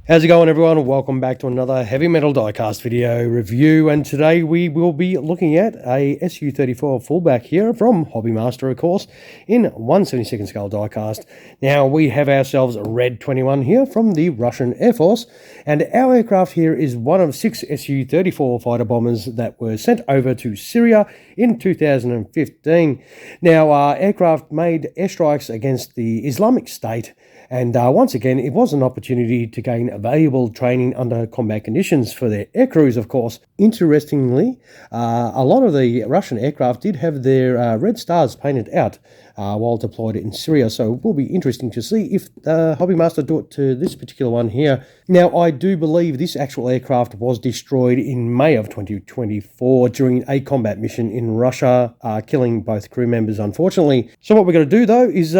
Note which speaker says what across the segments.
Speaker 1: How's it going, everyone? Welcome back to another heavy metal diecast video review, and today we will be looking at a Su-34 fullback here from Hobbymaster, of course, in 1/72 scale diecast. Now we have ourselves a Red 21 here from the Russian Air Force, and our aircraft here is one of 6 Su-34 fighter bombers that were sent over to Syria in 2015. Now aircraft made airstrikes against the Islamic State, and once again, it was an opportunity to gain valuable training under combat conditions for their air crews, of course. Interestingly, a lot of the Russian aircraft did have their red stars painted out while deployed in Syria, so it will be interesting to see if Hobbymaster do it to this particular one here. Now, I do believe this actual aircraft was destroyed in May of 2024 during a combat mission in Russia, killing both crew members, unfortunately. So what we're going to do, though, is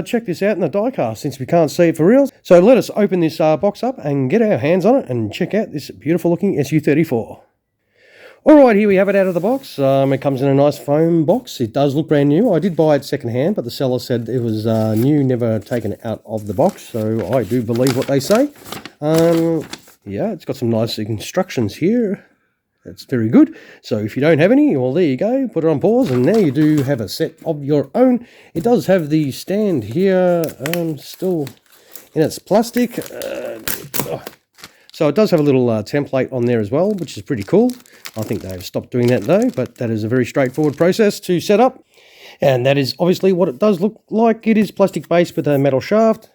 Speaker 1: check this out in the diecast, since we can't see it for real. So let us open this box up and get our hands on it and check out this beautiful looking Su-34. Alright, here we have it out of the box. It comes in a nice foam box. It does look brand new. I did buy it second hand, but the seller said it was new, never taken out of the box, so I do believe what they say. Yeah, it's got some nice instructions here. That's very good. So if you don't have any, well, there you go. Put it on pause, and now you do have a set of your own. It does have the stand here, still in its plastic. So it does have a little template on there as well, which is pretty cool. I think they've stopped doing that though, but that is a very straightforward process to set up. And that is obviously what it does look like. It is plastic based with a metal shaft.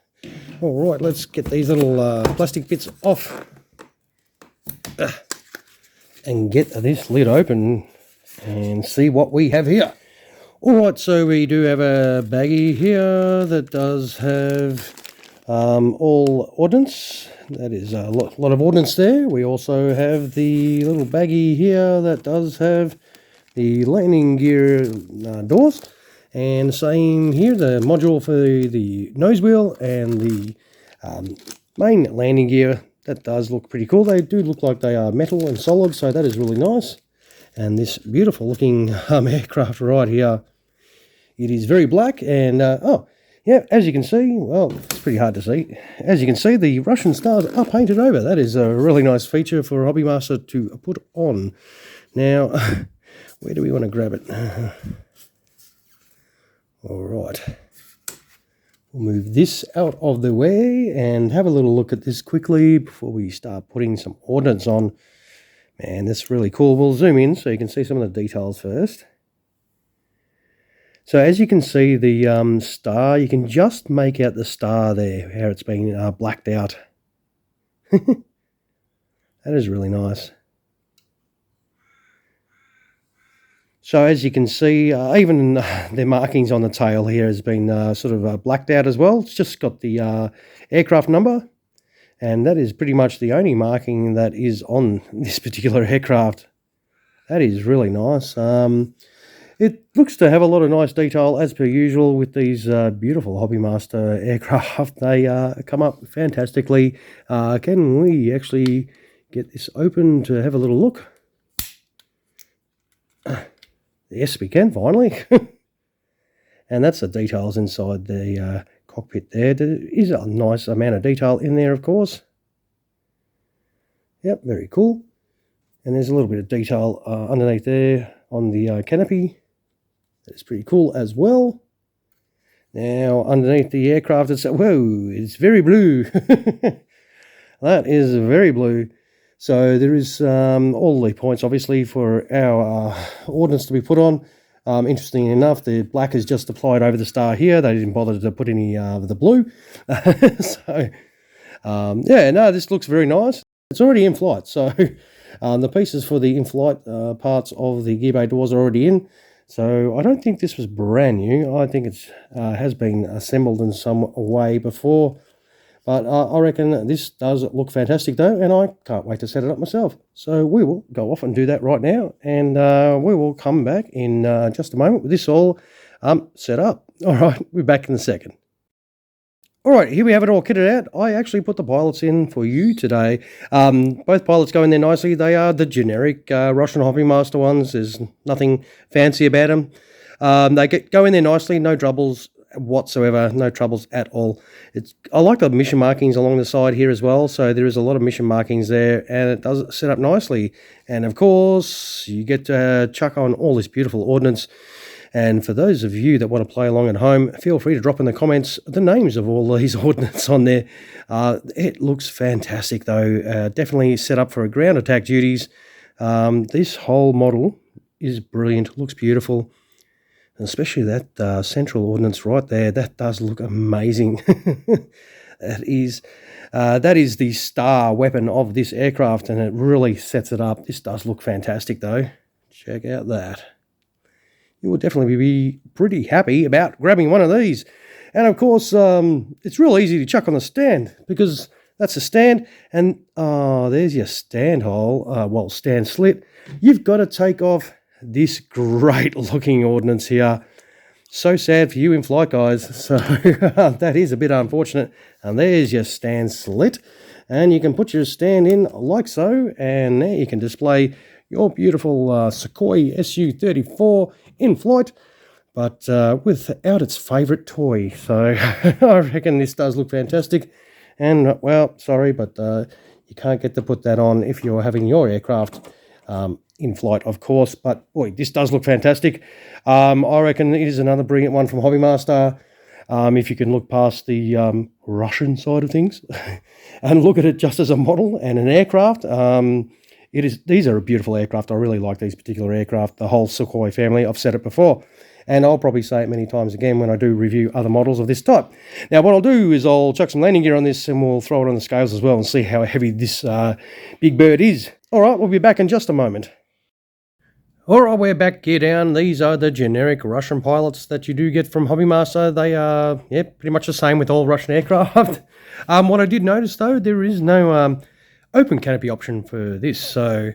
Speaker 1: All right, let's get these little plastic bits off and get this lid open and see what we have here. All right, so we do have a baggie here that does have all ordnance. That is a lot of ordnance there. We also have the little baggie here that does have the landing gear doors. And same here, the module for the nose wheel and the main landing gear. That does look pretty cool. They do look like they are metal and solid, so that is really nice. And this beautiful looking aircraft right here, it is very black, and yeah, as you can see, well, it's pretty hard to see. As you can see, the Russian stars are painted over. That is a really nice feature for Hobbymaster to put on. Now, where do we want to grab it? All right. We'll move this out of the way and have a little look at this quickly before we start putting some ordnance on. Man, that's really cool. We'll zoom in so you can see some of the details first. So as you can see, the star, you can just make out the star there, how it's been blacked out. That is really nice. So as you can see, even the markings on the tail here has been sort of blacked out as well. It's just got the aircraft number, and that is pretty much the only marking that is on this particular aircraft. That is really nice. It looks to have a lot of nice detail, as per usual, with these beautiful Hobbymaster aircraft. They come up fantastically. Can we actually get this open to have a little look? Yes, we can, finally. And that's the details inside the cockpit there. There is a nice amount of detail in there, of course. Yep, very cool. And there's a little bit of detail underneath there on the canopy. That's pretty cool as well. Now, underneath the aircraft, it's very blue. That is very blue. So there is all the points, obviously, for our ordnance to be put on. Interestingly enough, the black is just applied over the star here. They didn't bother to put any of the blue. So, yeah, no, this looks very nice. It's already in flight. So the pieces for the in-flight parts of the gear bay doors are already in. So I don't think this was brand new. I think it has been assembled in some way before. But I reckon this does look fantastic though, and I can't wait to set it up myself. So we will go off and do that right now, and we will come back in just a moment with this all set up. All right, we're back in a second. All right, here we have it all kitted out. I actually put the pilots in for you today. Both pilots go in there nicely. They are the generic Russian Hobbymaster ones. There's nothing fancy about them. They go in there nicely, no troubles whatsoever, no troubles at all. I like the mission markings along the side here as well, so there is a lot of mission markings there, and it does set up nicely. And of course, you get to chuck on all this beautiful ordnance. And for those of you that want to play along at home, feel free to drop in the comments the names of all these ordnance on there. It looks fantastic though, definitely set up for ground attack duties. This whole model is brilliant, looks beautiful. Especially that central ordnance right there, that does look amazing. That is the star weapon of this aircraft, and it really sets it up. This does look fantastic though. Check out that. You will definitely be pretty happy about grabbing one of these. And of course, it's real easy to chuck on the stand, because that's a stand, and there's your stand hole, stand slit. You've got to take off this great looking ordnance here. So sad for you in flight, guys. So that is a bit unfortunate. And there's your stand slit, and you can put your stand in like so, and there you can display your beautiful Sukhoi Su-34 in flight, but without its favorite toy. So I reckon this does look fantastic. And well, sorry, but you can't get to put that on if you're having your aircraft in flight, of course, but boy, this does look fantastic. I reckon it is another brilliant one from Hobbymaster. If you can look past the Russian side of things and look at it just as a model and an aircraft, these are a beautiful aircraft. I really like these particular aircraft, the whole Sukhoi family. I've said it before, and I'll probably say it many times again when I do review other models of this type. Now, what I'll do is I'll chuck some landing gear on this, and we'll throw it on the scales as well and see how heavy this big bird is. All right, we'll be back in just a moment. All right, we're back, gear down. These are the generic Russian pilots that you do get from Hobbymaster. They are, pretty much the same with all Russian aircraft. What I did notice, though, there is no open canopy option for this. So,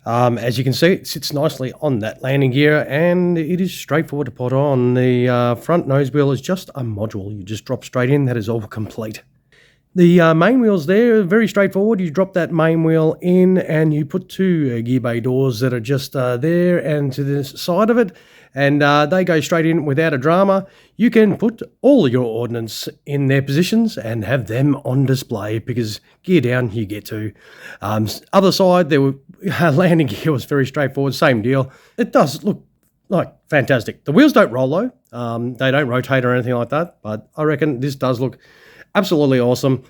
Speaker 1: as you can see, it sits nicely on that landing gear, and it is straightforward to put on. The front nose wheel is just a module. You just drop straight in. That is all complete. The main wheels there are very straightforward. You drop that main wheel in, and you put two gear bay doors that are just there and to the side of it, and they go straight in without a drama. You can put all your ordnance in their positions and have them on display, because gear down you get to. Other side, there were landing gear was very straightforward, same deal. It does look like fantastic. The wheels don't roll though. They don't rotate or anything like that, but I reckon this does look absolutely awesome.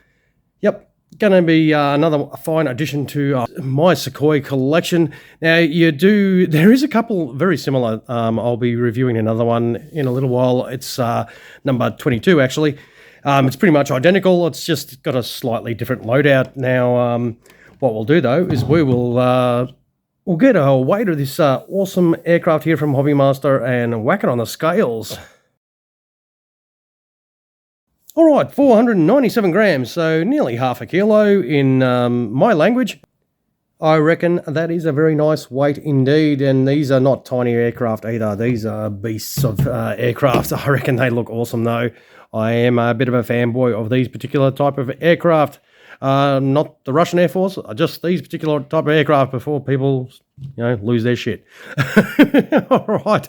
Speaker 1: Yep, going to be another fine addition to my Sukhoi collection. Now, there is a couple very similar. I'll be reviewing another one in a little while. It's number 22, actually. It's pretty much identical. It's just got a slightly different loadout. Now, what we'll do, though, is we'll get a weight of this awesome aircraft here from Hobbymaster and whack it on the scales. All right, 497 grams, so nearly half a kilo in my language. I reckon that is a very nice weight indeed, and these are not tiny aircraft either. These are beasts of aircraft. I reckon they look awesome though. I am a bit of a fanboy of these particular type of aircraft. Not the Russian Air Force, just these particular type of aircraft before people, lose their shit. All right.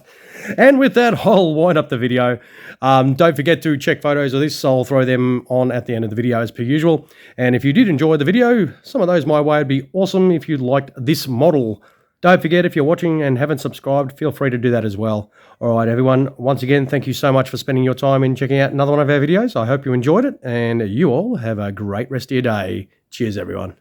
Speaker 1: And with that, I'll wind up the video. Don't forget to check photos of this. I'll throw them on at the end of the video as per usual. And if you did enjoy the video, some of those my way would be awesome if you liked this model. Don't forget, if you're watching and haven't subscribed, feel free to do that as well. All right, everyone. Once again, thank you so much for spending your time in checking out another one of our videos. I hope you enjoyed it, and you all have a great rest of your day. Cheers, everyone.